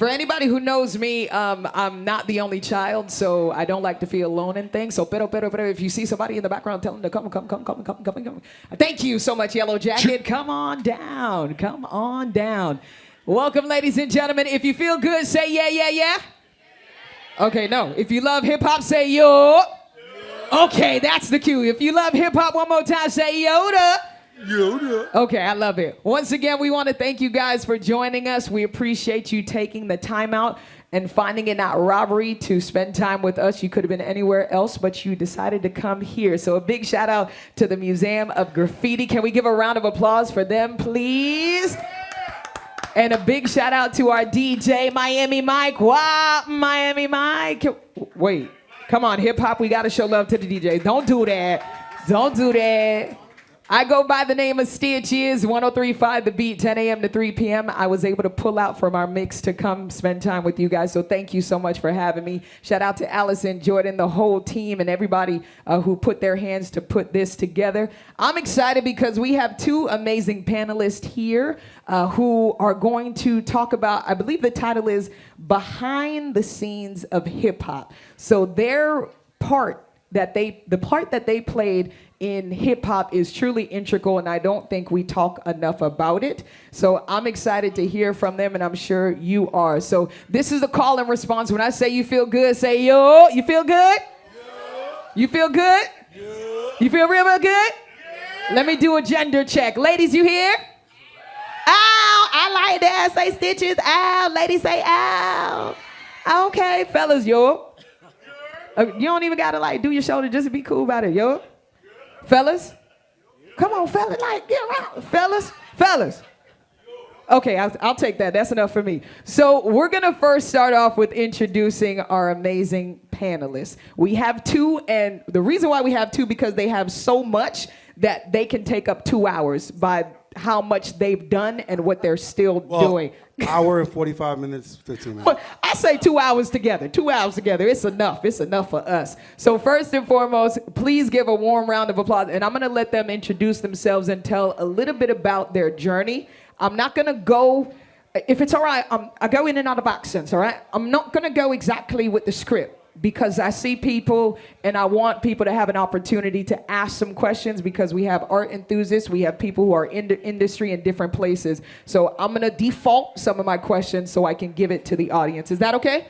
For anybody who knows me, I'm not the only child, so I don't like to feel alone in things. So, pero, if you see somebody in the background, tell them to come. Thank you so much, Yellow Jacket. Come on down. Come on down. Welcome, ladies and gentlemen. If you feel good, say yeah, yeah, yeah. Okay, no. If you love hip hop, say yo. Okay, that's the cue. If you love hip hop, one more time, say Yoda. Yoda. Okay, I love it. Once again, we want to thank you guys for joining us. We appreciate you taking the time out and finding it not robbery to spend time with us. You could have been anywhere else, but you decided to come here. So a big shout out to the Museum of Graffiti. Can we give a round of applause for them, please? And a big shout out to our DJ, Miami Mike. Wow, Miami Mike. Wait, come on, hip hop, we got to show love to the DJ. Don't do that. Don't do that. I go by the name of Stitches, 103.5 The Beat, 10 a.m. to 3 p.m. I was able to pull out from our mix to come spend time with you guys, so thank you so much for having me. Shout out to Allison, Jordan, the whole team, and everybody who put their hands to put this together. I'm excited because we have two amazing panelists here who are going to talk about, I believe the title is Behind the Scenes of Hip Hop. So the part that they played in hip hop is truly integral, and I don't think we talk enough about it. So I'm excited to hear from them, and I'm sure you are. So this is the call and response. When I say you feel good, say yo. You feel good? Yo. You feel good? Yo. You feel real good? Yeah. Let me do a gender check. Ladies, you here? Ow, I like that. Say Stitches. Ow. Ladies say ow. Okay, fellas, yo. You don't even gotta like do your shoulder, just be cool about it, yo. Fellas, come on, fellas, like get around, fellas. Okay, I'll take that. That's enough for me. So we're gonna first start off with introducing our amazing panelists. We have two, and the reason why we have two because they have so much that they can take up 2 hours by how much they've done and what they're still doing. Hour and 45 minutes, 15 minutes. I say 2 hours together. 2 hours together. It's enough. It's enough for us. So first and foremost, please give a warm round of applause. And I'm going to let them introduce themselves and tell a little bit about their journey. I'm not going to go, if it's all right, I go in and out of accents, all right? I'm not going to go exactly with the script, because I see people and I want people to have an opportunity to ask some questions, because we have art enthusiasts, we have people who are in the industry in different places. So I'm gonna default some of my questions so I can give it to the audience. Is that okay?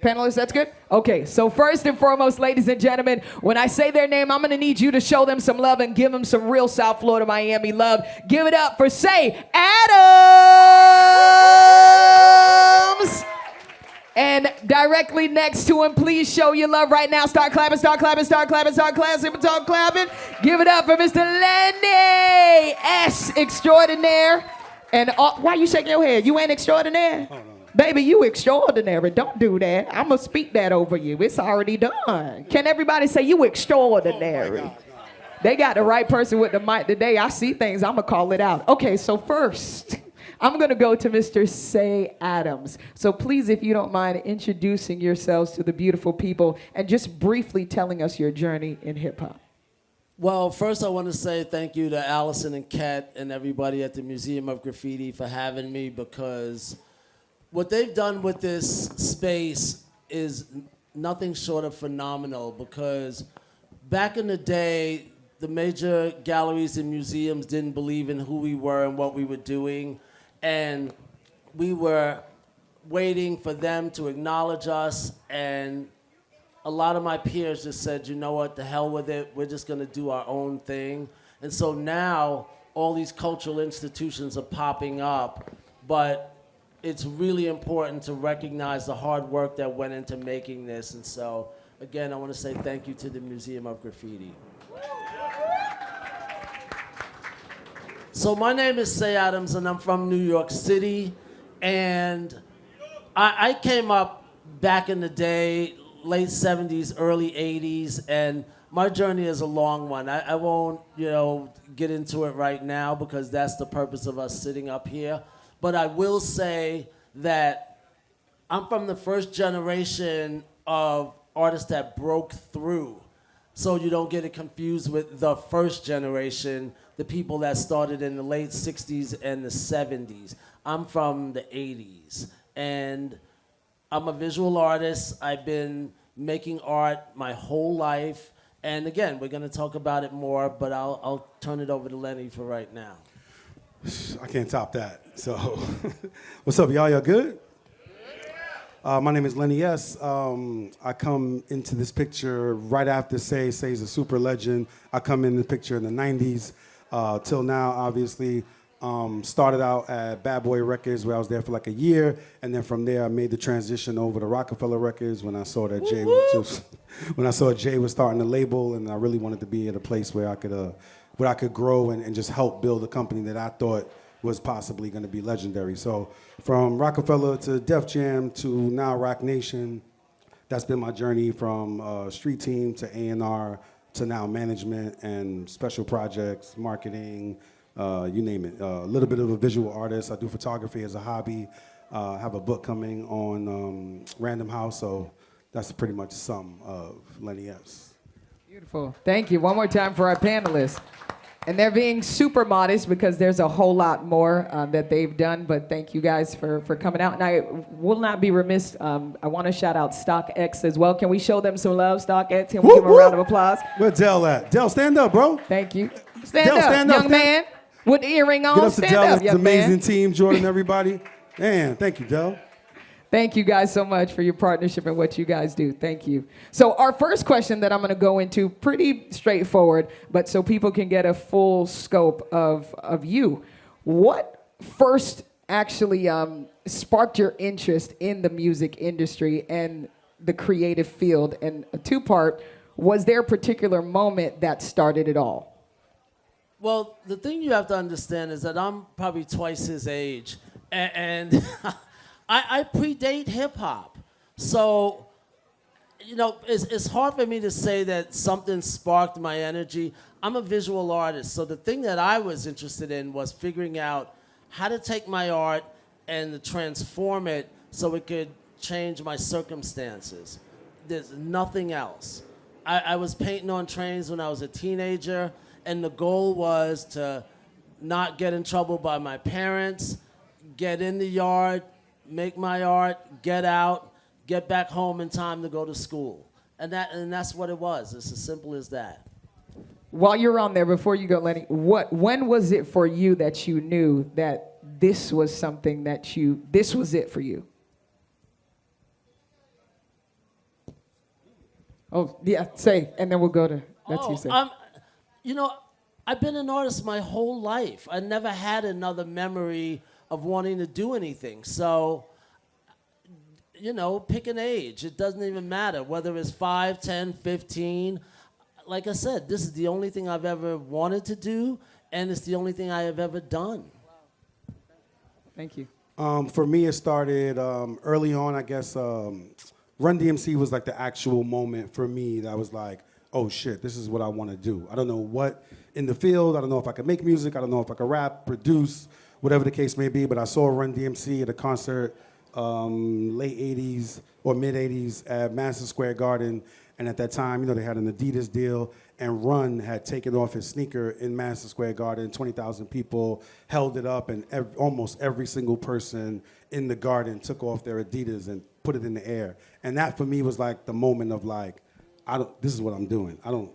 Panelists, that's good? Okay, so first and foremost, ladies and gentlemen, when I say their name, I'm gonna need you to show them some love and give them some real South Florida, Miami love. Give it up for Say Adams! And directly next to him, please show your love right now. Start clapping, start clapping, start clapping, start clapping, start clapping. Give it up for Mr. Lenny S. Extraordinaire. And why you shaking your head? You ain't extraordinaire? Oh, no. Baby, you extraordinary. Don't do that. I'm going to speak that over you. It's already done. Can everybody say you extraordinary? Oh, they got the right person with the mic today. I see things. I'm going to call it out. Okay, so first, I'm going to go to Mr. Say Adams. So please, if you don't mind, introducing yourselves to the beautiful people and just briefly telling us your journey in hip-hop. Well, first I want to say thank you to Allison and Kat and everybody at the Museum of Graffiti for having me, because what they've done with this space is nothing short of phenomenal, because back in the day, the major galleries and museums didn't believe in who we were and what we were doing. And we were waiting for them to acknowledge us, and a lot of my peers just said, you know what, the hell with it, we're just gonna do our own thing. And so now all these cultural institutions are popping up, but it's really important to recognize the hard work that went into making this. And so again, I want to say thank you to the Museum of Graffiti. So my name is Say Adams, and I'm from New York City. And I came up back in the day, late 70s, early 80s, and my journey is a long one. I won't, get into it right now, because that's the purpose of us sitting up here. But I will say that I'm from the first generation of artists that broke through. So you don't get it confused with the first generation, the people that started in the late 60s and the 70s. I'm from the 80s. And I'm a visual artist. I've been making art my whole life. And again, we're going to talk about it more, but I'll turn it over to Lenny for right now. I can't top that. So, what's up, y'all? Y'all good? My name is Lenny S. I come into this picture right after Say. Say's a super legend. I come in the picture in the 90s till now, obviously. Started out at Bad Boy Records, where I was there for like a year, and then from there I made the transition over to Rockefeller Records when I saw that Jay was starting the label, and I really wanted to be at a place where I could grow and just help build a company that I thought was possibly going to be legendary. So from Rockefeller to Def Jam to now Rock Nation, that's been my journey from street team to A&R to now management and special projects, marketing, you name it. A little bit of a visual artist. I do photography as a hobby. I have a book coming on Random House, so that's pretty much some of Lenny S. Beautiful. Thank you. One more time for our panelists. And they're being super modest because there's a whole lot more that they've done, but thank you guys for coming out. And I will not be remiss, I want to shout out StockX as well. Can we show them some love, StockX? Can we give them a round of applause? Where Dell at? Dell, stand up, bro. Thank you. Dell, Stand up, young man. With the earring on, Get up to stand Dell. up, It's young amazing man. team, Jordan, everybody. Man, thank you, Dell. Thank you guys so much for your partnership and what you guys do. Thank you. So our first question that I'm going to go into, pretty straightforward, but so people can get a full scope of you. What first actually sparked your interest in the music industry and the creative field? And a two-part, was there a particular moment that started it all? Well, the thing you have to understand is that I'm probably twice his age. And I predate hip-hop. So, you know, it's hard for me to say that something sparked my energy. I'm a visual artist, so the thing that I was interested in was figuring out how to take my art and to transform it so it could change my circumstances. There's nothing else. I was painting on trains when I was a teenager, and the goal was to not get in trouble by my parents, get in the yard, make my art, get out, get back home in time to go to school. And that's what it was. It's as simple as that. While you're on there, before you go, Lenny, when was it for you that you knew that this was something this was it for you? Oh, yeah, say, and then we'll go to, you say. You know, I've been an artist my whole life. I never had another memory of wanting to do anything. So, you know, pick an age. It doesn't even matter whether it's 5, 10, 15. Like I said, this is the only thing I've ever wanted to do, and it's the only thing I have ever done. Thank you. For me, it started early on, I guess. Run DMC was like the actual moment for me that was like, oh shit, this is what I want to do. I don't know what in the field. I don't know if I could make music. I don't know if I could rap, produce, whatever the case may be, but I saw Run DMC at a concert late 80s or mid 80s at Madison Square Garden, and at that time, you know, they had an Adidas deal, and Run had taken off his sneaker in Madison Square Garden. 20,000 people held it up, and almost every single person in the garden took off their Adidas and put it in the air. And that for me was like the moment of like, this is what I'm doing. I don't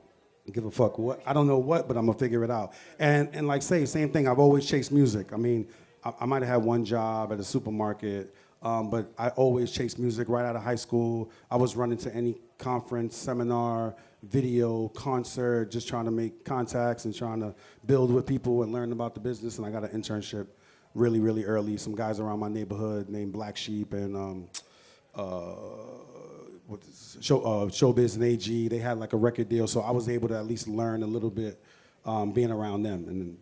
give a fuck what. I don't know what, but I'm gonna figure it out. And like say, same thing, I've always chased music. I mean, I might have had one job at a supermarket, but I always chased music right out of high school. I was running to any conference, seminar, video, concert, just trying to make contacts and trying to build with people and learn about the business. And I got an internship really, really early. Some guys around my neighborhood named Black Sheep and Showbiz and AG, they had like a record deal, so I was able to at least learn a little bit being around them.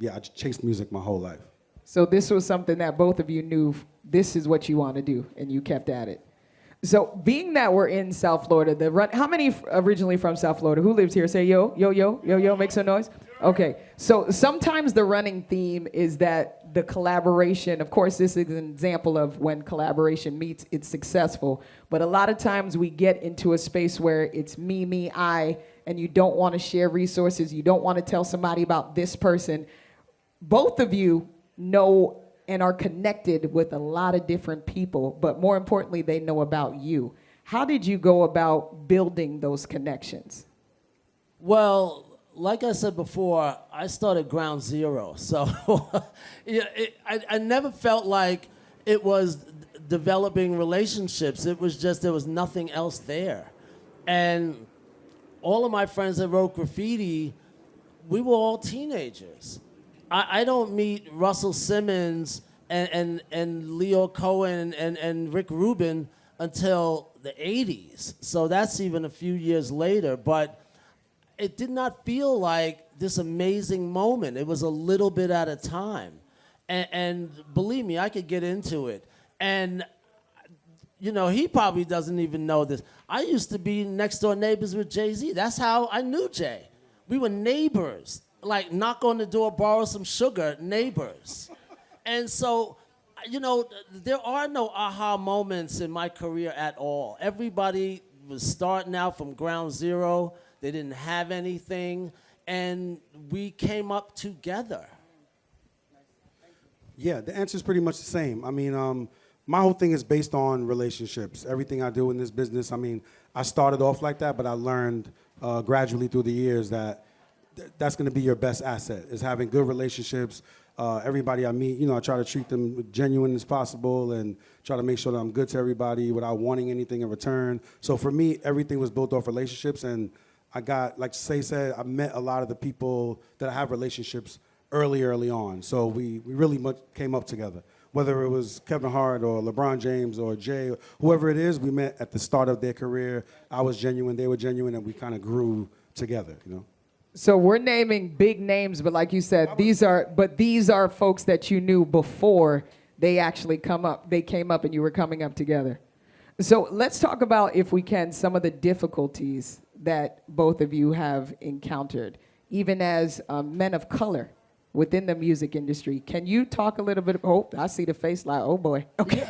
Yeah, I chased music my whole life. So this was something that both of you knew, this is what you want to do, and you kept at it. So being that we're in South Florida, how many originally from South Florida? Who lives here? Say yo, yo, yo, yo, yo, make some noise. Okay, so sometimes the running theme is that the collaboration, of course, this is an example of when collaboration meets, it's successful. But a lot of times we get into a space where it's me, I, and you don't want to share resources. You don't want to tell somebody about this person. Both of you know and are connected with a lot of different people, but more importantly, they know about you. How did you go about building those connections? Well, like I said before, I started ground zero. So yeah, I never felt like it was developing relationships. It was just there was nothing else there. And all of my friends that wrote graffiti, we were all teenagers. I don't meet Russell Simmons and Leo Cohen and Rick Rubin until the 80s. So that's even a few years later. But it did not feel like this amazing moment. It was a little bit at a time. And believe me, I could get into it. And, you know, he probably doesn't even know this. I used to be next door neighbors with Jay-Z. That's how I knew Jay. We were neighbors, like knock on the door, borrow some sugar, neighbors. And so, you know, there are no aha moments in my career at all. Everybody was starting out from ground zero. They didn't have anything, and we came up together. Yeah, the answer is pretty much the same. I mean, my whole thing is based on relationships. Everything I do in this business, I mean, I started off like that, but I learned gradually through the years that that's going to be your best asset, is having good relationships. Everybody I meet, you know, I try to treat them genuine as possible and try to make sure that I'm good to everybody without wanting anything in return. So for me, everything was built off relationships, and I got, like Say said, I met a lot of the people that I have relationships early on. So we really much came up together. Whether it was Kevin Hart or LeBron James or Jay, or whoever it is, we met at the start of their career. I was genuine, they were genuine, and we kind of grew together, you know? So we're naming big names, but like you said, these are folks that you knew before they actually came up and you were coming up together. So let's talk about, if we can, some of the difficulties that both of you have encountered, even as men of color within the music industry. Can you talk a little bit? Oh, I see the face like, oh boy. Okay,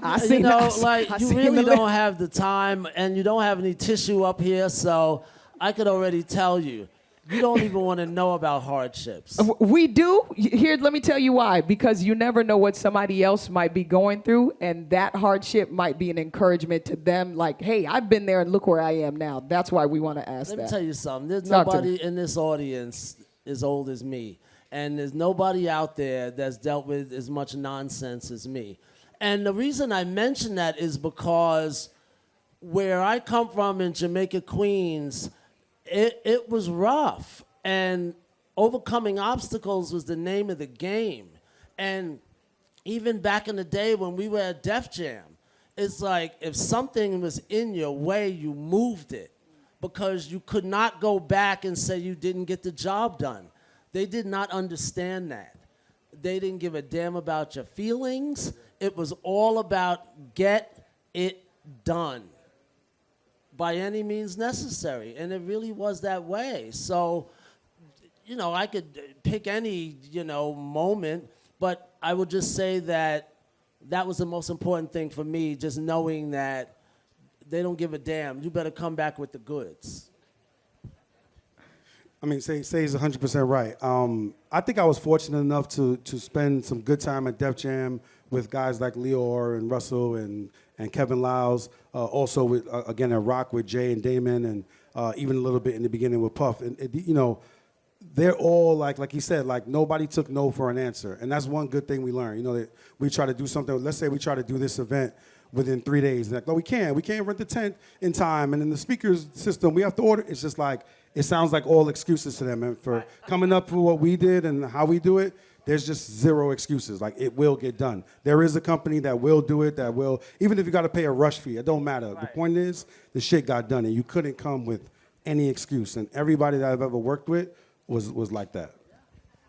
I see. You know, I you see really the don't have the time, and you don't have any tissue up here, so I could already tell you. You don't even want to know about hardships. We do. Here, let me tell you why. Because you never know what somebody else might be going through, and that hardship might be an encouragement to them. Like, hey, I've been there, and look where I am now. That's why we want to ask that. Let me tell you something. There's Talk to nobody me. in this audience as old as me, and there's nobody out there that's dealt with as much nonsense as me. And the reason I mention that is because where I come from in Jamaica, Queens, it was rough, and overcoming obstacles was the name of the game. And even back in the day when we were at Def Jam, it's like if something was in your way, you moved it, because you could not go back and say you didn't get the job done. They did not understand that. They didn't give a damn about your feelings. It was all about get it done by any means necessary, and it really was that way. So, you know, I could pick any, you know, moment, but I would just say that that was the most important thing for me, just knowing that they don't give a damn. You better come back with the goods. I mean, Say is 100% right. I think I was fortunate enough to spend some good time at Def Jam with guys like Leor and Russell and Kevin Lyles. Also, with again at Rock with Jay and Damon, and even a little bit in the beginning with Puff. And you know, they're all like he said, like nobody took no for an answer, and that's one good thing we learned. You know, that we try to do something. Let's say we try to do this event within 3 days. And like, no, we can't rent the tent in time, and in the speakers system we have to order. It's just like, it sounds like all excuses to them, and for coming up with what we did and how we do it, there's just zero excuses. Like, it will get done. There is a company that will do it, that will, even if you got to pay a rush fee, it don't matter. Right. The point is, the shit got done, and you couldn't come with any excuse. And everybody that I've ever worked with was like that.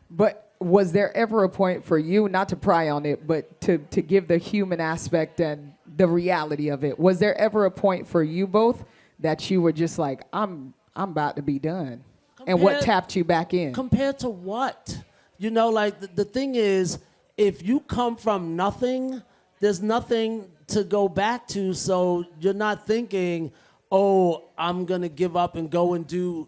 But was there ever a point for you, not to pry on it, but to give the human aspect and the reality of it? Was there ever a point for you both that you were just like, I'm about to be done? And what tapped you back in? Compared to what? You know, like the thing is, if you come from nothing, there's nothing to go back to, so you're not thinking, oh, I'm going to give up and go and do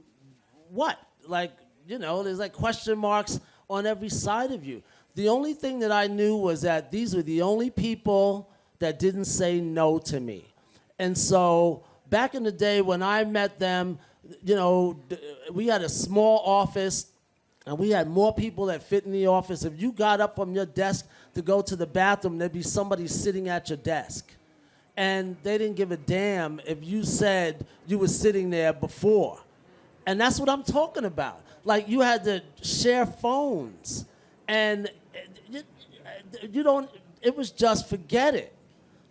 what? Like, you know, there's like question marks on every side of you. The only thing that I knew was that these were the only people that didn't say no to me. And so back in the day when I met them, you know, we had a small office and we had more people that fit in the office. If you got up from your desk to go to the bathroom, there'd be somebody sitting at your desk. And they didn't give a damn if you said you were sitting there before. And that's what I'm talking about. Like, you had to share phones. And you don't, it was just forget it.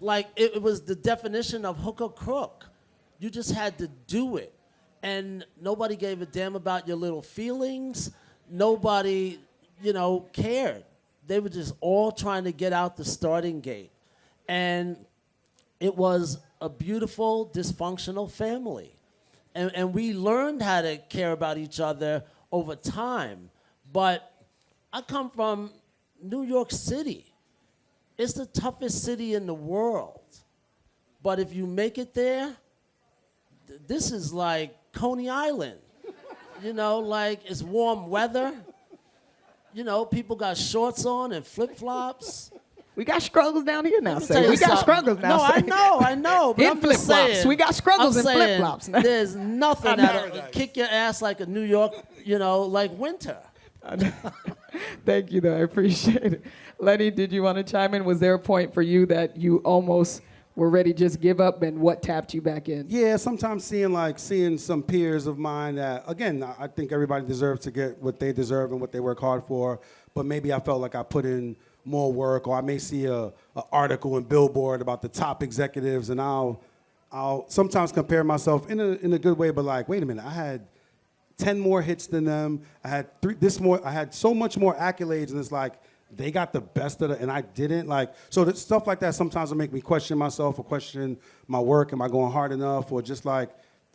Like, it was the definition of hook or crook. You just had to do it. And nobody gave a damn about your little feelings. Nobody, you know, cared. They were just all trying to get out the starting gate. And it was a beautiful, dysfunctional family. And we learned how to care about each other over time. But I come from New York City. It's the toughest city in the world. But if you make it there, this is like Coney Island. You know, like, it's warm weather. You know, people got shorts on and flip-flops. We got struggles down here now, Tell say. you We got something. struggles now, No, say. I know. But In I'm just flip-flops. saying, We got struggles I'm in saying flip-flops. There's nothing that'll paradise. kick your ass like a New York, you know, like winter. Thank you, though. I appreciate it. Lenny, did you want to chime in? Was there a point for you that you almost were ready to just give up, and what tapped you back in? Yeah, sometimes seeing some peers of mine that, again, I think everybody deserves to get what they deserve and what they work hard for, but maybe I felt like I put in more work, or I may see a article in Billboard about the top executives, and I'll sometimes compare myself in a good way, but like, wait a minute, I had 10 more hits than them. I had I had so much more accolades, and it's like, they got the best of it, and I didn't. Like, so stuff like that sometimes will make me question myself or question my work. Am I going hard enough? Or just like,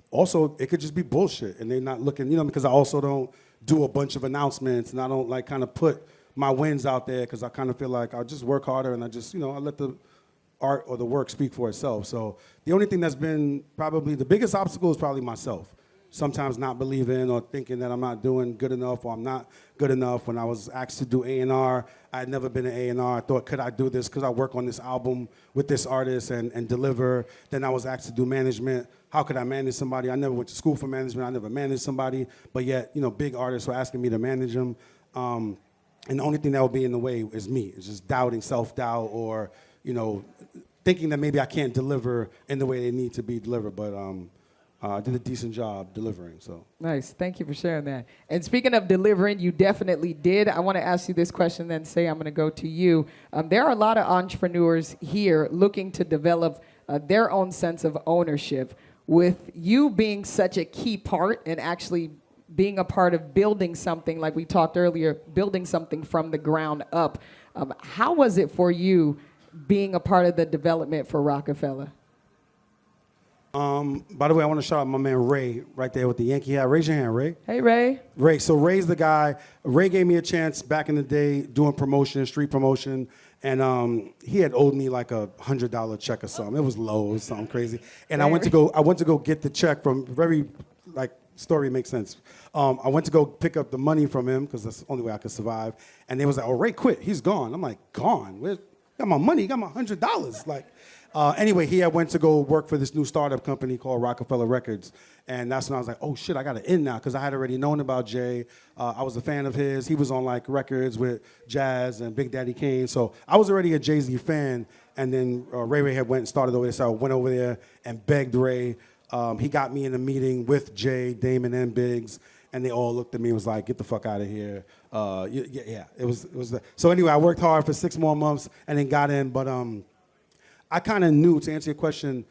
also, it could just be bullshit, and they're not looking, you know, because I also don't do a bunch of announcements, and I don't like kind of put my wins out there, because I kind of feel like I'll just work harder, and I just, you know, I let the art or the work speak for itself. So the only thing that's been probably the biggest obstacle is probably myself. Sometimes not believing or thinking that I'm not doing good enough, or I'm not good enough. When I was asked to do A&R, I had never been an A&R. I thought, could I do this? Could I work on this album with this artist and deliver? Then I was asked to do management. How could I manage somebody? I never went to school for management. I never managed somebody. But yet, you know, big artists were asking me to manage them. And the only thing that would be in the way is me. It's just doubting, self-doubt, or, you know, thinking that maybe I can't deliver in the way they need to be delivered. But I did a decent job delivering. So Nice. Thank you for sharing that. And speaking of delivering, you definitely did. I want to ask you this question, then say I'm going to go to you. There are a lot of entrepreneurs here looking to develop their own sense of ownership. With you being such a key part and actually being a part of building something, like we talked earlier, building something from the ground up, how was it for you being a part of the development for Rockefeller? by the way, I want to shout out my man Ray right there with the Yankee hat. Raise your hand, Ray. Hey, Ray. Ray. So Ray's the guy. Ray gave me a chance back in the day doing promotion, street promotion, and he had owed me like $100 check or something. It was low, it was something crazy. And I went to go get the check from story makes sense. I went to go pick up the money from him because that's the only way I could survive. And they was like, "Oh, Ray quit. He's gone." I'm like, "Gone? Where's got my money? Got my $100?" Like, anyway, he had went to go work for this new startup company called Rockefeller Records, and that's when I was like, "Oh shit, I got to in now," because I had already known about Jay. I was a fan of his. He was on like records with Jazz and Big Daddy Kane, so I was already a Jay-Z fan. And then Ray had went and started over there, so I went over there and begged Ray. He got me in a meeting with Jay, Damon, and Biggs, and they all looked at me and was like, "Get the fuck out of here." It was. So anyway, I worked hard for 6 more months and then got in. But I kind of knew, to answer your question,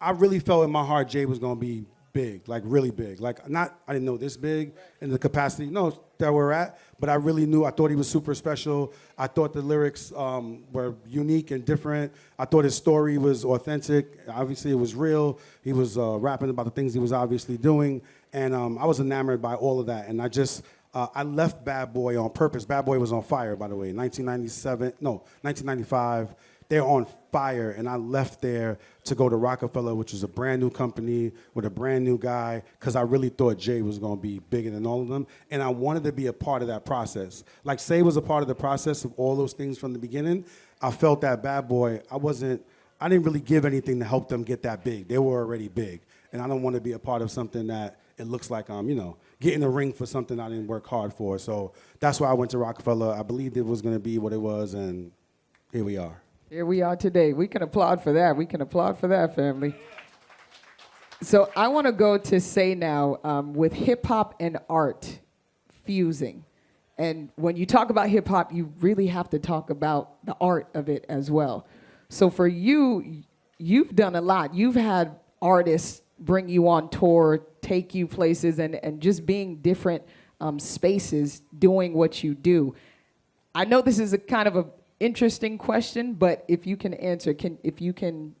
I really felt in my heart Jay was gonna be big, like really big. Like I didn't know this big in the capacity, no, that we're at, but I really knew. I thought he was super special. I thought the lyrics were unique and different. I thought his story was authentic. Obviously, it was real. He was rapping about the things he was obviously doing, and I was enamored by all of that. And I left Bad Boy on purpose. Bad Boy was on fire, by the way, 1995 they're on fire. And I left there to go to Rockefeller, which is a brand new company with a brand new guy, because I really thought Jay was going to be bigger than all of them. And I wanted to be a part of that process. Like Say was a part of the process of all those things from the beginning. I felt that Bad Boy, I didn't really give anything to help them get that big. They were already big. And I don't want to be a part of something that it looks like I'm, getting a ring for something I didn't work hard for. So that's why I went to Rockefeller. I believed it was going to be what it was, and here we are. Here we are today. We can applaud for that. We can applaud for that, family. So I want to go to Say now, with hip hop and art fusing. And when you talk about hip hop, you really have to talk about the art of it as well. So for you, you've done a lot. You've had artists bring you on tour, take you places, and just being different spaces, doing what you do. I know this is a kind of a interesting question, but if you can answer, if you can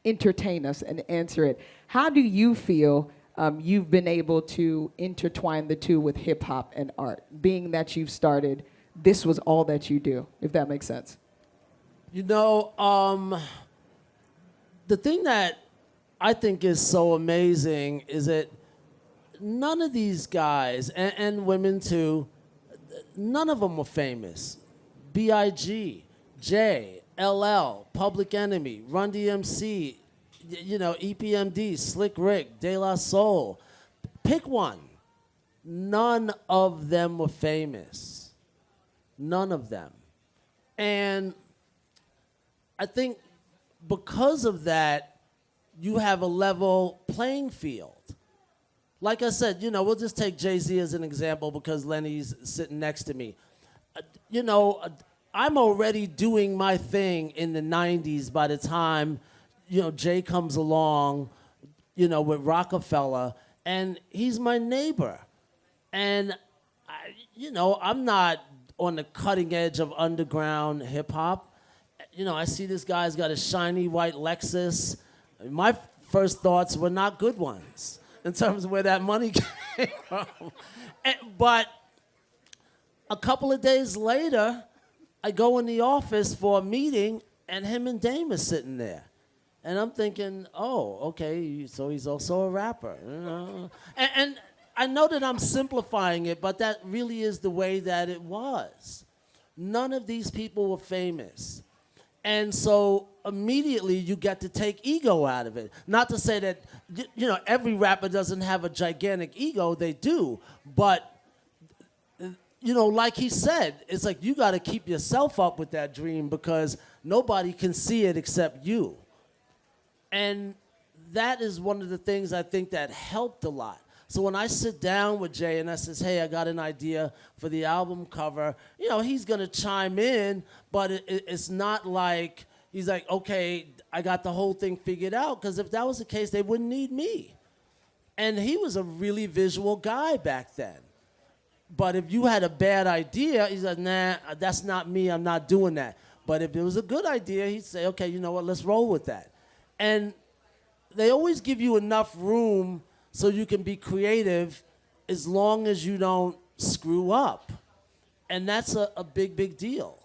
entertain us and answer it, how do you feel you've been able to intertwine the two with hip hop and art, being that you've started, this was all that you do, if that makes sense? The thing that I think is so amazing is that none of these guys, and women too, none of them were famous. B.I.G., Jay, LL, Public Enemy, Run DMC, EPMD, Slick Rick, De La Soul. Pick one. None of them were famous. None of them. And I think because of that, you have a level playing field. Like I said, we'll just take Jay-Z as an example because Lenny's sitting next to me. I'm already doing my thing in the 90s by the time, Jay comes along, with Rockefeller, and he's my neighbor. And, I'm not on the cutting edge of underground hip hop. I see this guy's got a shiny white Lexus. My first thoughts were not good ones in terms of where that money came from. But a couple of days later, I go in the office for a meeting, and him and Dame are sitting there. And I'm thinking, oh, okay, so he's also a rapper. And I know that I'm simplifying it, but that really is the way that it was. None of these people were famous. And so immediately you get to take ego out of it. Not to say that, every rapper doesn't have a gigantic ego. They do. But, like he said, it's like you got to keep yourself up with that dream because nobody can see it except you. And that is one of the things I think that helped a lot. So when I sit down with Jay and I says, hey, I got an idea for the album cover, he's going to chime in, but it's not like he's like, okay, I got the whole thing figured out, because if that was the case, they wouldn't need me. And he was a really visual guy back then. But if you had a bad idea, he's like, nah, that's not me, I'm not doing that. But if it was a good idea, he'd say, okay, you know what, let's roll with that. And they always give you enough room so you can be creative as long as you don't screw up. And that's a big, big deal.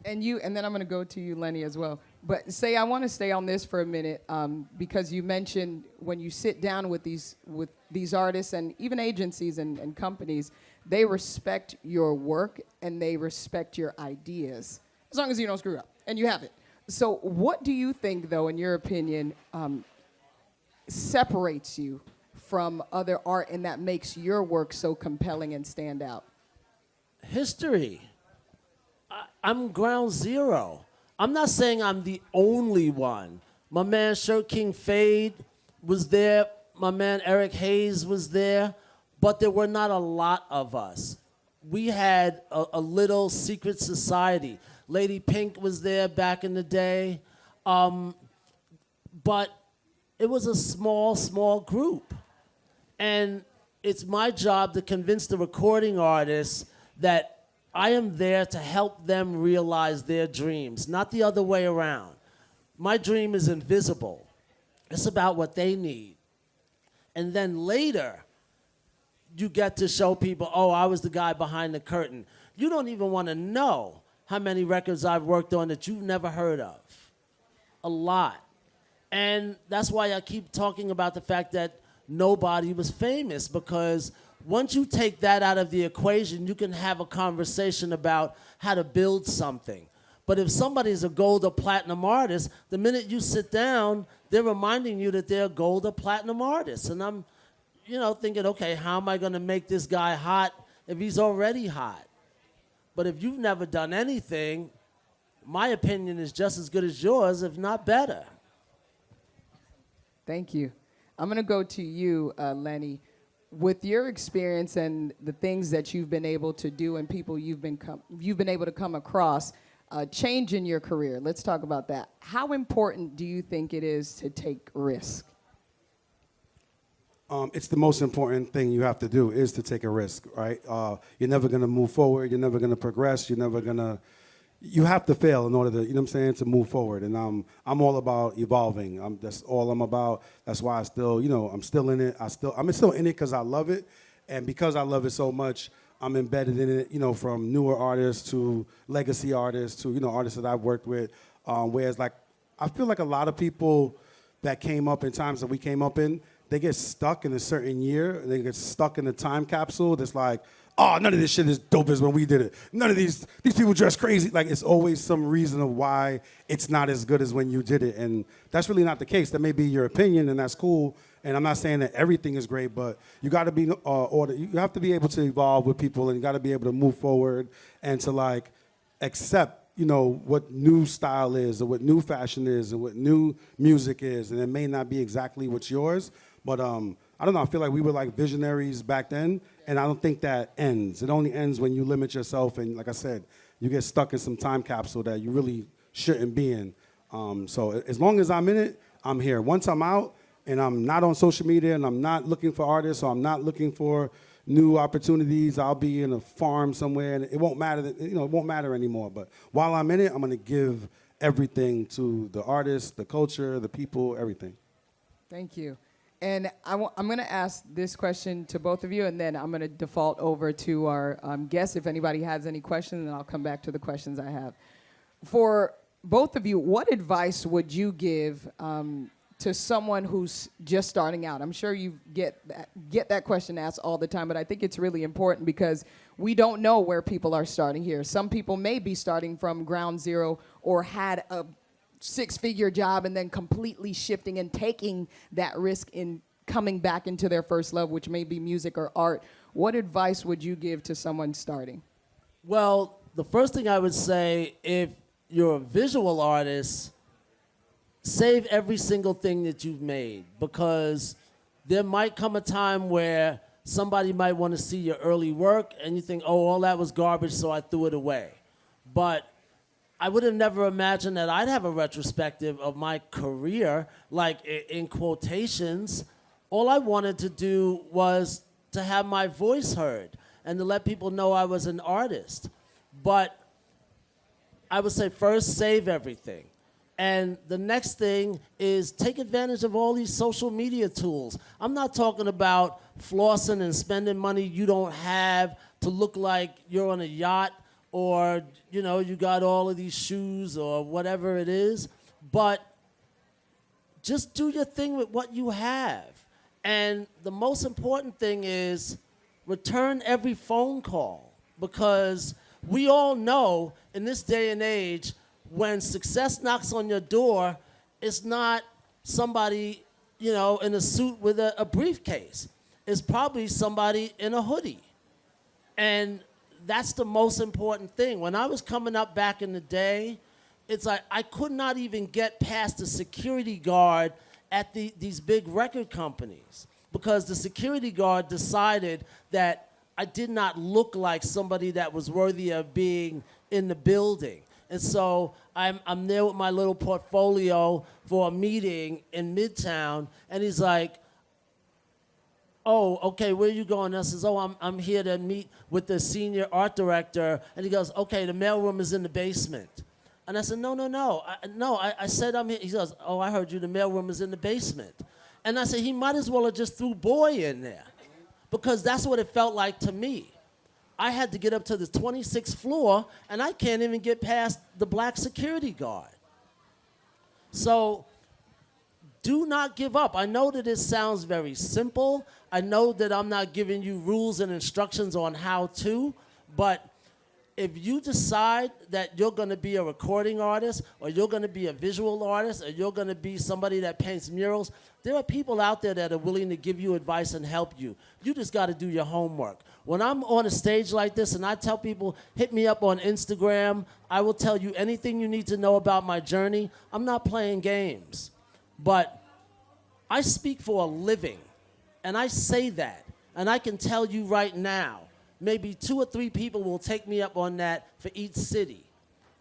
And then I'm going to go to you, Lenny, as well. But Say, I want to stay on this for a minute because you mentioned when you sit down with these artists and even agencies and companies, they respect your work and they respect your ideas, as long as you don't screw up, and you haven't. So what do you think, though, in your opinion, separates you from other art and that makes your work so compelling and stand out? History. I'm ground zero. I'm not saying I'm the only one. My man Shirt King Fade was there. My man Eric Hayes was there. But there were not a lot of us. We had a little secret society. Lady Pink was there back in the day. But it was a small, small group. And it's my job to convince the recording artists that I am there to help them realize their dreams, not the other way around. My dream is invisible. It's about what they need. And then later, you get to show people, oh, I was the guy behind the curtain. You don't even want to know how many records I've worked on that you've never heard of. A lot. And that's why I keep talking about the fact that nobody was famous, because once you take that out of the equation, you can have a conversation about how to build something. But if somebody's a gold or platinum artist, the minute you sit down, they're reminding you that they're a gold or platinum artist. And I'm, thinking, okay, how am I going to make this guy hot if he's already hot? But if you've never done anything, my opinion is just as good as yours, if not better. Thank you. I'm going to go to you, Lenny. With your experience and the things that you've been able to do and people you've been able to come across, change in your career. Let's talk about that. How important do you think it is to take risk? It's the most important thing you have to do is to take a risk, right? You're never going to move forward. You're never going to progress. You're never going to... You have to fail in order to, to move forward. And I'm all about evolving. That's all I'm about. That's why I still, I'm still in it. I'm still in it because I love it. And because I love it so much, I'm embedded in it, from newer artists to legacy artists to, artists that I've worked with. Whereas, I feel like a lot of people that came up in times that we came up in, they get stuck in a certain year. They get stuck in a time capsule that's like, oh, none of this shit is dope as when we did it. None of these people dress crazy. Like, it's always some reason of why it's not as good as when you did it. And that's really not the case. That may be your opinion, and that's cool. And I'm not saying that everything is great, but you got to be you have to be able to evolve with people, and you got to be able to move forward and to accept, what new style is, or what new fashion is, or what new music is. And it may not be exactly what's yours, but I don't know, I feel like we were visionaries back then, and I don't think that ends. It only ends when you limit yourself, and like I said, you get stuck in some time capsule that you really shouldn't be in. So as long as I'm in it, I'm here. Once I'm out, and I'm not on social media, and I'm not looking for artists, or I'm not looking for new opportunities, I'll be in a farm somewhere, and it won't matter, it won't matter anymore. But while I'm in it, I'm gonna give everything to the artists, the culture, the people, everything. Thank you. And I'm going to ask this question to both of you, and then I'm going to default over to our guests. If anybody has any questions, then I'll come back to the questions I have. For both of you, what advice would you give to someone who's just starting out? I'm sure you get that question asked all the time, but I think it's really important because we don't know where people are starting here. Some people may be starting from ground zero or had a six-figure job and then completely shifting and taking that risk in coming back into their first love, which may be music or art. What advice would you give to someone starting? Well, the first thing I would say, if you're a visual artist, save every single thing that you've made, because there might come a time where somebody might want to see your early work and you think, oh, all that was garbage, so I threw it away. But I would have never imagined that I'd have a retrospective of my career, in quotations. All I wanted to do was to have my voice heard and to let people know I was an artist. But I would say first, save everything. And the next thing is take advantage of all these social media tools. I'm not talking about flossing and spending money you don't have to look like you're on a yacht, or, you got all of these shoes or whatever it is. But just do your thing with what you have. And the most important thing is return every phone call, because we all know in this day and age, when success knocks on your door, it's not somebody, in a suit with a briefcase. It's probably somebody in a hoodie. And that's the most important thing. When I was coming up back in the day, it's like I could not even get past the security guard at these big record companies, because the security guard decided that I did not look like somebody that was worthy of being in the building. And so I'm there with my little portfolio for a meeting in Midtown, and he's like, oh, okay, where are you going? I says, oh, I'm here to meet with the senior art director. And he goes, okay, the mailroom is in the basement. And I said, no. I said I'm here. He goes, oh, I heard you. The mailroom is in the basement. And I said, he might as well have just threw boy in there, because that's what it felt like to me. I had to get up to the 26th floor, and I can't even get past the black security guard. So do not give up. I know that this sounds very simple. I know that I'm not giving you rules and instructions on how to, but if you decide that you're going to be a recording artist, or you're going to be a visual artist, or you're going to be somebody that paints murals, there are people out there that are willing to give you advice and help you. You just got to do your homework. When I'm on a stage like this and I tell people, hit me up on Instagram, I will tell you anything you need to know about my journey. I'm not playing games. But I speak for a living, and I say that, and I can tell you right now, maybe 2 or 3 people will take me up on that for each city.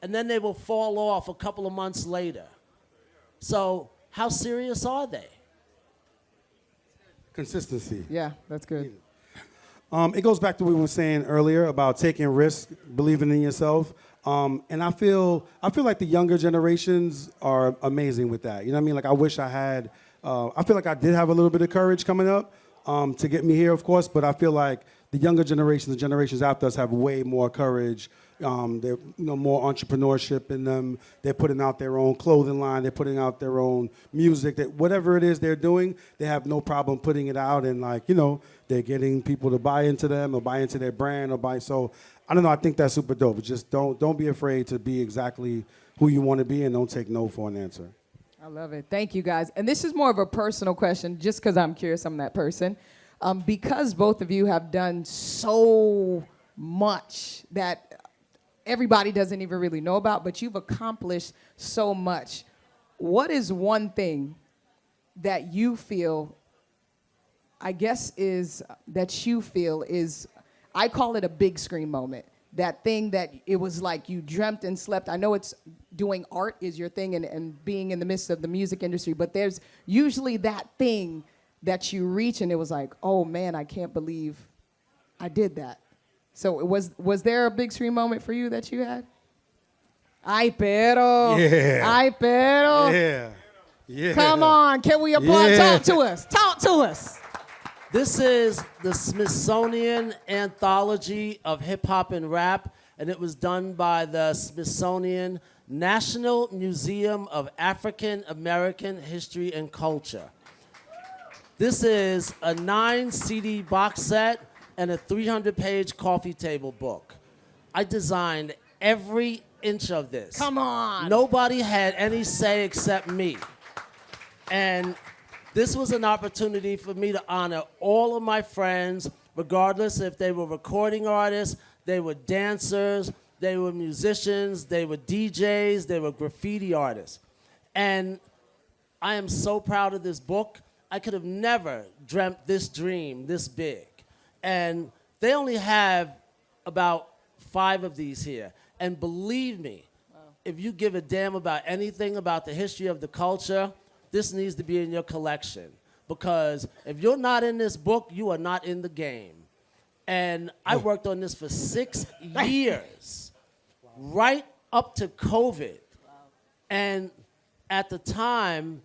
And then they will fall off a couple of months later. So how serious are they? Consistency. Yeah, that's good. It goes back to what we were saying earlier about taking risks, believing in yourself. And I feel like the younger generations are amazing with that. You know what I mean? Like I wish I had, I feel like I did have a little bit of courage coming up to get me here, of course, but I feel like the younger generation, the generations after us have way more courage. They're more entrepreneurship in them. They're putting out their own clothing line. They're putting out their own music. That whatever it is they're doing, they have no problem putting it out, and they're getting people to buy into them or buy into their brand or buy. So I don't know. I think that's super dope. Just don't be afraid to be exactly who you want to be, and don't take no for an answer. I love it. Thank you, guys. And this is more of a personal question, just because I'm curious. I'm that person. Because both of you have done so much that everybody doesn't even really know about, but you've accomplished so much. What is one thing that you feel, I call it a big screen moment. That thing that it was like you dreamt and slept. I know it's doing art is your thing and being in the midst of the music industry, but there's usually that thing that you reach and it was like, oh man, I can't believe I did that. So was there a big screen moment for you that you had? Ay, pero. Yeah. Ay, pero. Yeah. Yeah. Come on, can we applaud? Yeah. Talk to us. Talk to us. This is the Smithsonian Anthology of Hip Hop and Rap, and it was done by the Smithsonian National Museum of African American History and Culture. This is a 9 CD box set and a 300-page coffee table book. I designed every inch of this. Come on. Nobody had any say except me. And this was an opportunity for me to honor all of my friends, regardless if they were recording artists, they were dancers, they were musicians, they were DJs, they were graffiti artists. And I am so proud of this book. I could have never dreamt this dream this big. And they only have about 5 of these here. And believe me, if you give a damn about anything about the history of the culture, this needs to be in your collection. Because if you're not in this book, you are not in the game. And I worked on this for 6 years, right up to COVID. And at the time,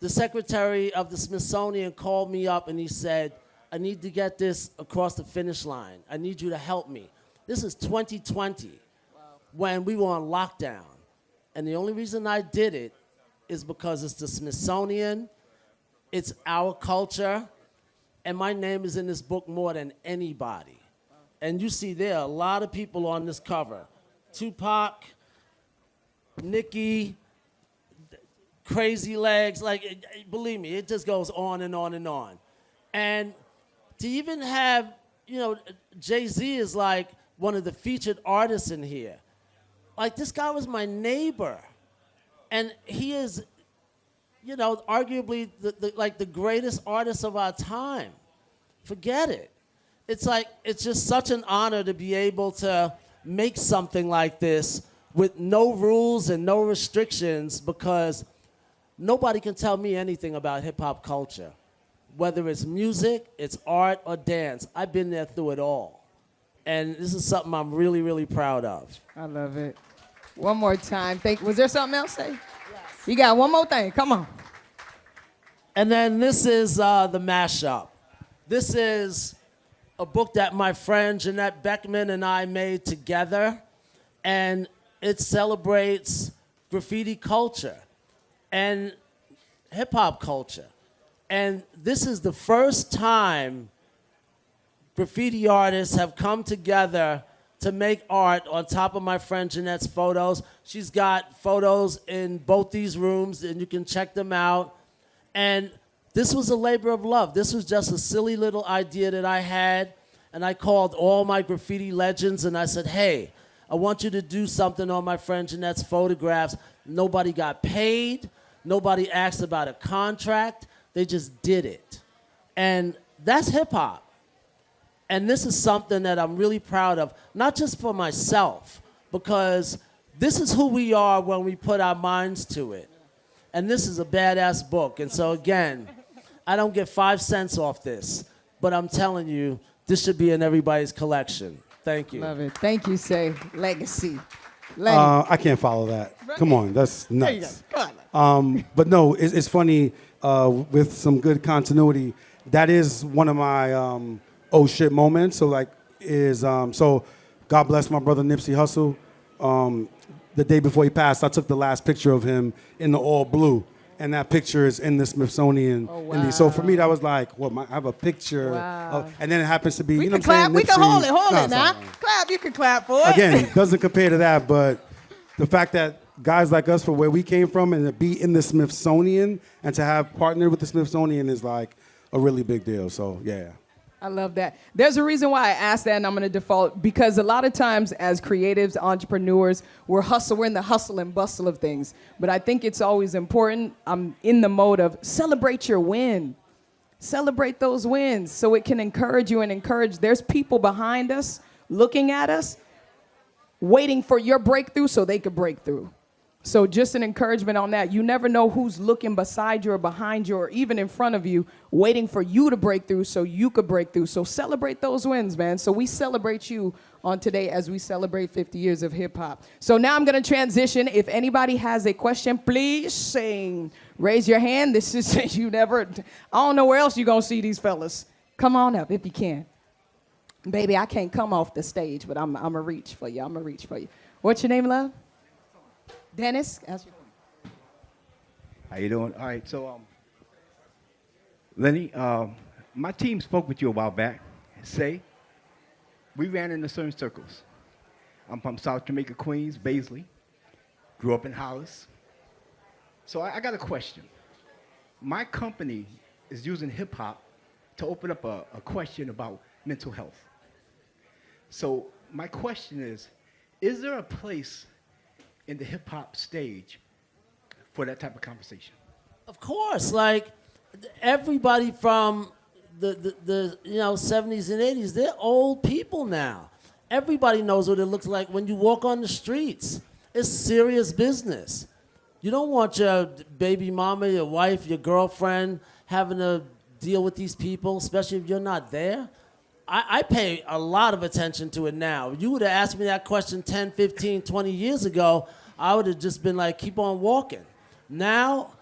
the secretary of the Smithsonian called me up and he said, I need to get this across the finish line. I need you to help me. This is 2020, when we were on lockdown. And the only reason I did it is because it's the Smithsonian, it's our culture, and my name is in this book more than anybody. And you see there are a lot of people on this cover. Tupac, Nicki, Crazy Legs, believe me, it just goes on and on and on. And to even have, Jay-Z is like one of the featured artists in here. Like, this guy was my neighbor. And he is, arguably the greatest artist of our time. Forget it. It's just such an honor to be able to make something like this with no rules and no restrictions, because nobody can tell me anything about hip-hop culture. Whether it's music, it's art, or dance. I've been there through it all. And this is something I'm really, really proud of. I love it. One more time. Was there something else, say? Yes. You got one more thing. Come on. And then this is the mashup. This is a book that my friend Jeanette Beckman and I made together, and it celebrates graffiti culture and hip-hop culture. And this is the first time graffiti artists have come together to make art on top of my friend Jeanette's photos. She's got photos in both these rooms, and you can check them out. And this was a labor of love. This was just a silly little idea that I had, and I called all my graffiti legends, and I said, hey, I want you to do something on my friend Jeanette's photographs. Nobody got paid. Nobody asked about a contract. They just did it. And that's hip-hop. And this is something that I'm really proud of, not just for myself, because this is who we are when we put our minds to it. And this is a badass book. And so again, I don't get 5 cents off this, but I'm telling you, this should be in everybody's collection. Thank you. Love it. Thank you, Say. Legacy. I can't follow that. Come on, that's nuts. But no, it's funny, with some good continuity, that is one of my oh shit moments. So like so God bless my brother Nipsey Hussle. The day before he passed, I took the last picture of him in the all blue. And that picture is in the Smithsonian. Oh, wow. So for me, that was like, well, I have a picture. Wow. And then it happens to be, We you know can what I'm clap. saying? We can Nipsey- hold it. Hold No, it it's now. all right. Clap. You can clap for it. Again, doesn't compare to that, but the fact that guys like us, for where we came from, and to be in the Smithsonian and to have partnered with the Smithsonian is like a really big deal. So yeah. I love that. There's a reason why I asked that, and I'm going to default, because a lot of times as creatives, entrepreneurs, we're in the hustle and bustle of things. But I think it's always important. I'm in the mode of celebrate your win. Celebrate those wins so it can encourage you and encourage. There's people behind us looking at us, waiting for your breakthrough so they could break through. So just an encouragement on that. You never know who's looking beside you or behind you or even in front of you, waiting for you to break through so you could break through. So celebrate those wins, man. So we celebrate you on today as we celebrate 50 years of hip hop. So now I'm going to transition. If anybody has a question, please sing. Raise your hand. This is I don't know where else you're going to see these fellas. Come on up if you can. Baby, I can't come off the stage, but I'm going to reach for you. What's your name, love? Dennis, how's your doing? How you doing? All right, so Lenny, my team spoke with you a while back. Say, we ran in the certain circles. I'm from South Jamaica, Queens, Baisley. Grew up in Hollis. So I got a question. My company is using hip hop to open up a question about mental health. So my question is there a place in the hip hop stage for that type of conversation? Of course, like everybody from the 70s and 80s, they're old people now. Everybody knows what it looks like when you walk on the streets. It's serious business. You don't want your baby mama, your wife, your girlfriend having to deal with these people, especially if you're not there. I pay a lot of attention to it now. You would have asked me that question 10, 15, 20 years ago, I would have just been like, keep on walking. Now,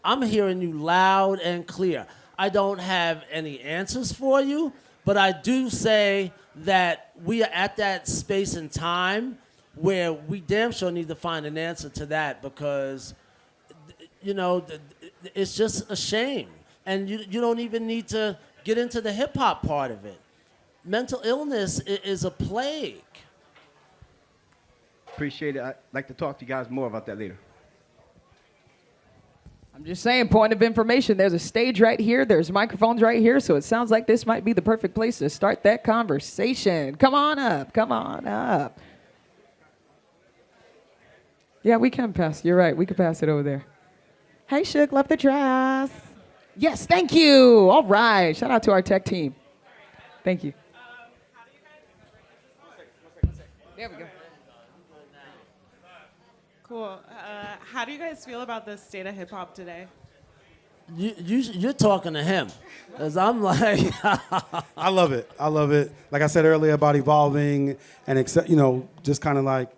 I'm hearing you loud and clear. I don't have any answers for you, but I do say that we are at that space and time where we damn sure need to find an answer to that because, it's just a shame. And you don't even need to get into the hip-hop part of it. Mental illness is a plague. Appreciate it. I'd like to talk to you guys more about that later. I'm just saying, point of information, there's a stage right here, there's microphones right here, so it sounds like this might be the perfect place to start that conversation. Come on up. Yeah, we can pass, you're right, we can pass it over there. Hey, Shook, love the dress. Yes, thank you. All right, shout out to our tech team. Thank you. There we go. Cool. How do you guys feel about the state of hip hop today? You're talking to him, because I'm like, I love it. Like I said earlier about evolving and just kind of like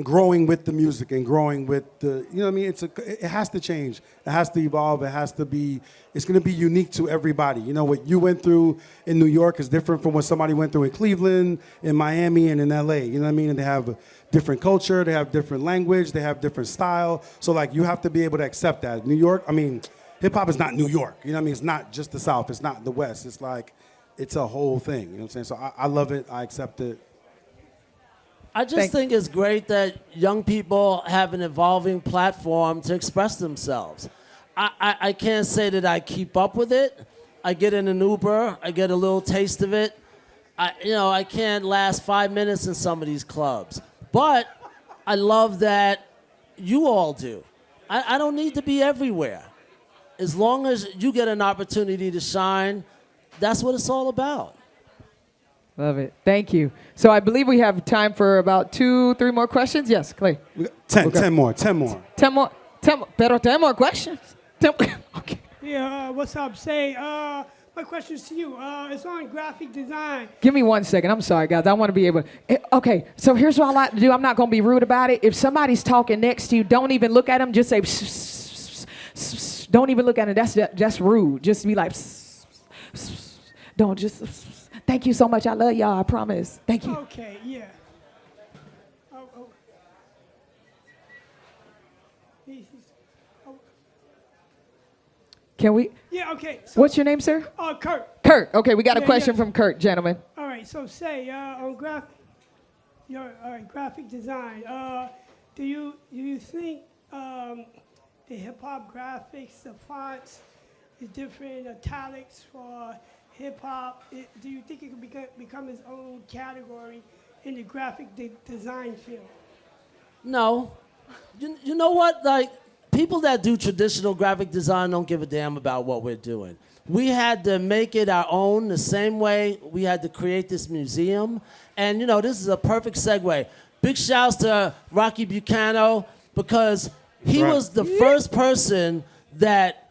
growing with the music and growing with the, you know what I mean? It has to change. It has to evolve. It's going to be unique to everybody. You know, what you went through in New York is different from what somebody went through in Cleveland, in Miami, and in LA. You know what I mean? And they have a different culture. They have different language. They have different style. So, like, you have to be able to accept that. New York, I mean, hip hop is not New York. You know what I mean? It's not just the South. It's not the West. It's like, it's a whole thing. You know what I'm saying? So I love it. I accept it. I just think it's great that young people have an evolving platform to express themselves. I can't say that I keep up with it. I get in an Uber, I get a little taste of it. I can't last 5 minutes in some of these clubs. But I love that you all do. I don't need to be everywhere. As long as you get an opportunity to shine, that's what it's all about. Love it. Thank you. So I believe we have time for about 2-3 more questions. Yes, Clay. 10 more. 10 more. 10 more. Pero 10 more questions. Okay. Yeah, what's up? Say, my question is to you. It's on graphic design. Give me 1 second. I'm sorry, guys. I want to be able to. Okay, so here's what I like to do. I'm not going to be rude about it. If somebody's talking next to you, don't even look at them. Just say, don't even look at them. That's rude. Just be like, don't just. Thank you so much. I love y'all. I promise. Thank you. Okay, yeah. Can we? Yeah, okay. So, What's your name, sir? Kurt. Kurt. Okay, we got a Yeah, question yeah. from Kurt, gentlemen. All right, so say, on graphic design, do you think the hip-hop graphics, the fonts, the different italics for hip-hop, do you think it could become its own category in the graphic design field? No. You know what? Like, people that do traditional graphic design don't give a damn about what we're doing. We had to make it our own the same way we had to create this museum. And, this is a perfect segue. Big shouts to Rocky Bucano because he was the first person that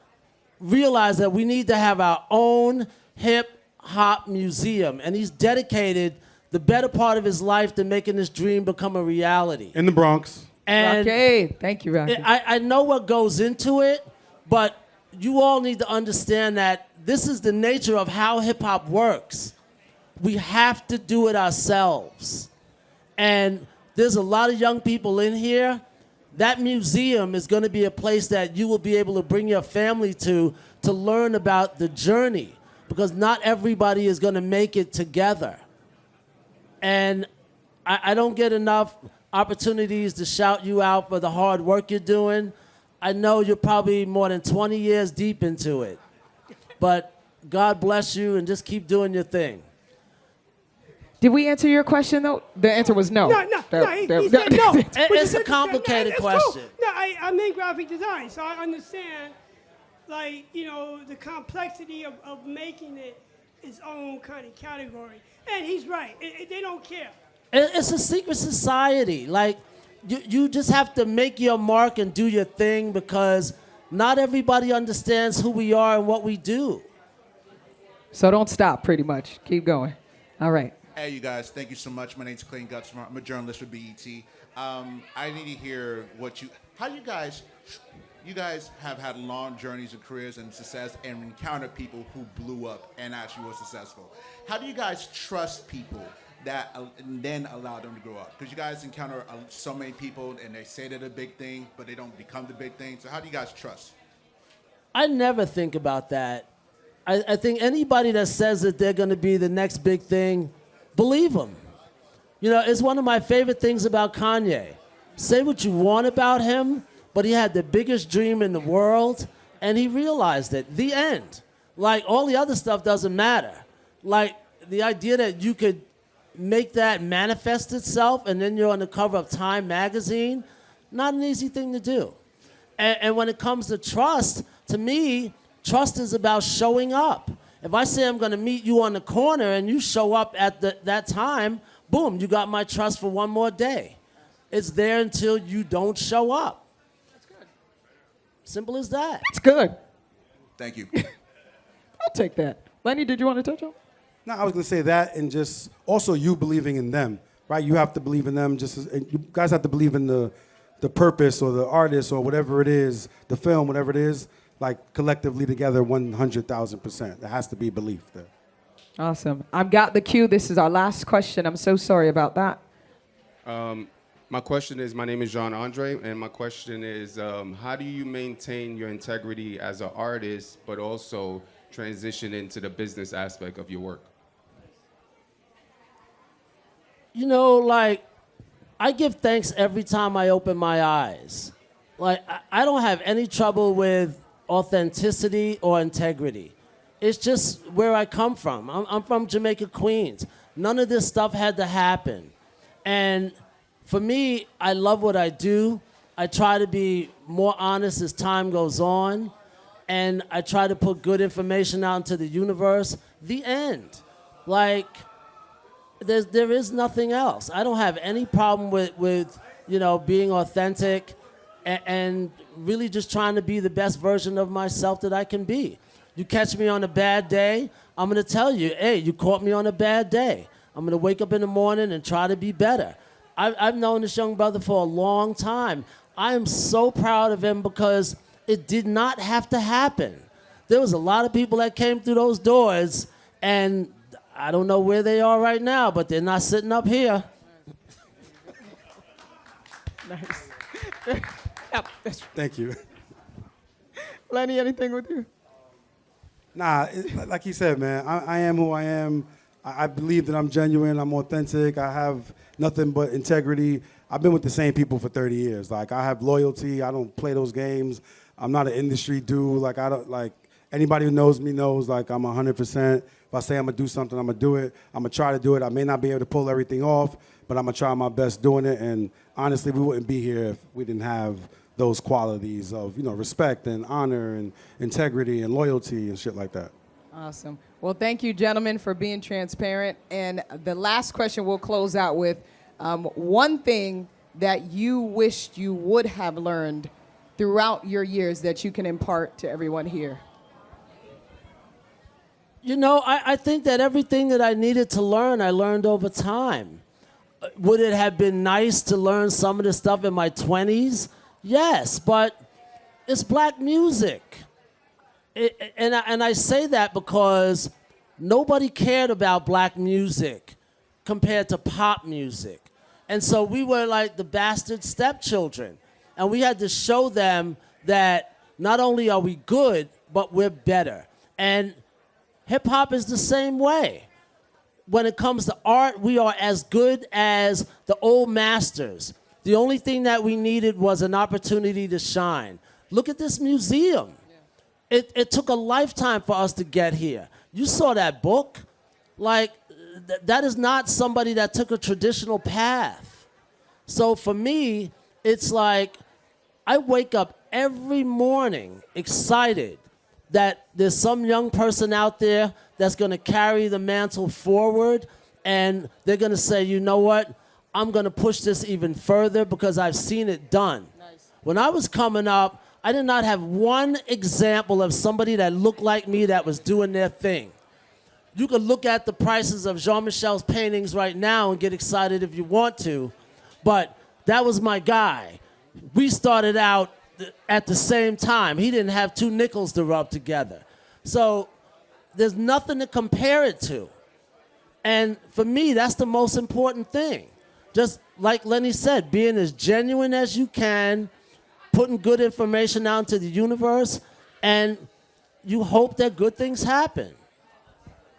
realized that we need to have our own hip-hop museum. And he's dedicated the better part of his life to making this dream become a reality. In the Bronx. And Rocky. Thank you, Rocky. I know what goes into it, but you all need to understand that this is the nature of how hip-hop works. We have to do it ourselves. And there's a lot of young people in here. That museum is going to be a place that you will be able to bring your family to learn about the journey, because not everybody is going to make it together. And I don't get enough opportunities to shout you out for the hard work you're doing. I know you're probably more than 20 years deep into it, but God bless you and just keep doing your thing. Did we answer your question, though? The answer was no. No, he said no. It's a complicated question. Cool. No, I'm in graphic design, so I understand, the complexity of making it its own kind of category. And he's right. They don't care. It's a secret society. Like, you just have to make your mark and do your thing, because not everybody understands who we are and what we do. So don't stop, pretty much. Keep going. All right. Hey, you guys. Thank you so much. My name's Clayton Gutsmart. I'm a journalist for BET. I need to hear how you guys have had long journeys and careers and success and encountered people who blew up and actually were successful. How do you guys trust people that and then allow them to grow up? Because you guys encounter so many people and they say they're the big thing, but they don't become the big thing. So how do you guys trust? I never think about that. I think anybody that says that they're going to be the next big thing, believe them. It's one of my favorite things about Kanye. Say what you want about him, but he had the biggest dream in the world, and he realized it. The end. Like, all the other stuff doesn't matter. Like, the idea that you could make that manifest itself and then you're on the cover of Time magazine, not an easy thing to do. And when it comes to trust, to me, trust is about showing up. If I say I'm going to meet you on the corner and you show up at that time, boom, you got my trust for one more day. It's there until you don't show up. That's good. Simple as that. That's good. Thank you. I'll take that. Lenny, did you want to touch on? No, I was going to say that, and just also you believing in them. right? You have to believe in them just as, and you guys have to believe in the purpose or the artist or whatever it is, the film, whatever it is, like collectively together 100,000%. There has to be belief there. Awesome. I've got the cue. This is our last question. I'm so sorry about that. My question is, my name is Jean Andre, and my question is, how do you maintain your integrity as an artist, but also transition into the business aspect of your work? You know, like, I give thanks every time I open my eyes. Like, I don't have any trouble with authenticity or integrity. It's just where I come from. I'm from Jamaica, Queens. None of this stuff had to happen. And for me, I love what I do. I try to be more honest as time goes on. And I try to put good information out into the universe. The end. Like, there is nothing else. I don't have any problem with you know, being authentic and really just trying to be the best version of myself that I can be. You catch me on a bad day, I'm gonna tell you, hey, you caught me on a bad day. I'm gonna wake up in the morning and try to be better. I've known this young brother for a long time. I am so proud of him because it did not have to happen. There was a lot of people that came through those doors, and I don't know where they are right now, but they're not sitting up here. Nice. Yep, that's right. Thank you. Lenny, anything with you? Nah, like he said, man, I am who I am. I believe that I'm genuine, I'm authentic, I have nothing but integrity. I've been with the same people for 30 years. Like, I have loyalty, I don't play those games. I'm not an industry dude. Like, I don't, like, anybody who knows me knows, like, I'm 100%. If I say I'm gonna do something, I'm gonna do it. I'm gonna try to do it. I may not be able to pull everything off, but I'm gonna try my best doing it. And honestly, we wouldn't be here if we didn't have those qualities of, you know, respect and honor and integrity and loyalty and shit like that. Awesome. Well, thank you, gentlemen, for being transparent. And the last question we'll close out with, one thing that you wished you would have learned throughout your years that you can impart to everyone here. You know, I think that everything that I needed to learn, I learned over time. Would it have been nice to learn some of the stuff in my 20s? Yes, but it's black music. And I say that because nobody cared about black music compared to pop music. And so we were like the bastard stepchildren. And we had to show them that not only are we good, but we're better. And hip-hop is the same way. When it comes to art, we are as good as the old masters. The only thing that we needed was an opportunity to shine. Look at this museum. It took a lifetime for us to get here. You saw that book. Like, that is not somebody that took a traditional path. So for me, it's like I wake up every morning excited that there's some young person out there that's going to carry the mantle forward, and they're going to say, you know what, I'm going to push this even further because I've seen it done. Nice. When I was coming up, I did not have one example of somebody that looked like me that was doing their thing. You could look at the prices of Jean-Michel's paintings right now and get excited if you want to, but that was my guy. We started out at the same time. He didn't have two nickels to rub together. So there's nothing to compare it to. And for me, that's the most important thing. Just like Lenny said, being as genuine as you can, putting good information out into the universe, and you hope that good things happen.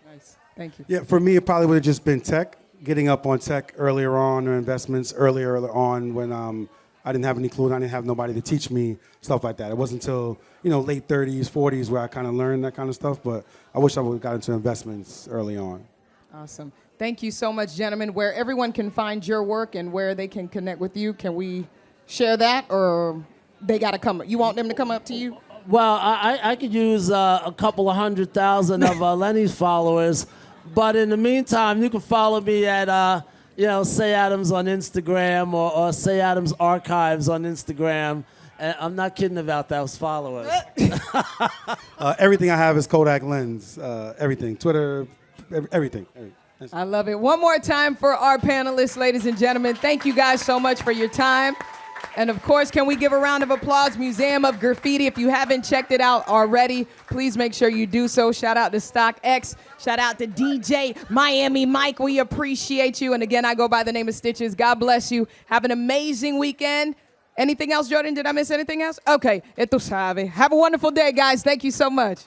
Nice. Thank you. Yeah, for me, it probably would have just been tech, getting up on tech earlier on, or investments earlier on when I didn't have any clue and I didn't have nobody to teach me stuff like that. It wasn't until, you know, late 30s, 40s where I kind of learned that kind of stuff, but I wish I would have got into investments early on. Awesome. Thank you so much, gentlemen. Where everyone can find your work and where they can connect with you, can we share that, or they got to come? You want them to come up to you? Well, I could use a couple of 100,000 of Lenny's followers, but in the meantime, you can follow me at, Say Adams on Instagram or Say Adams Archives on Instagram. And I'm not kidding about those followers. Everything I have is Kodak Lens. Everything, Twitter, everything. I love it. One more time for our panelists, ladies and gentlemen. Thank you guys so much for your time. And of course, can we give a round of applause? Museum of Graffiti. If you haven't checked it out already, please make sure you do so. Shout out to StockX. Shout out to DJ Miami Mike. We appreciate you. And again, I go by the name of Stitches. God bless you. Have an amazing weekend. Anything else, Jordan? Did I miss anything else? Okay. Esto sabe. Have a wonderful day, guys. Thank you so much.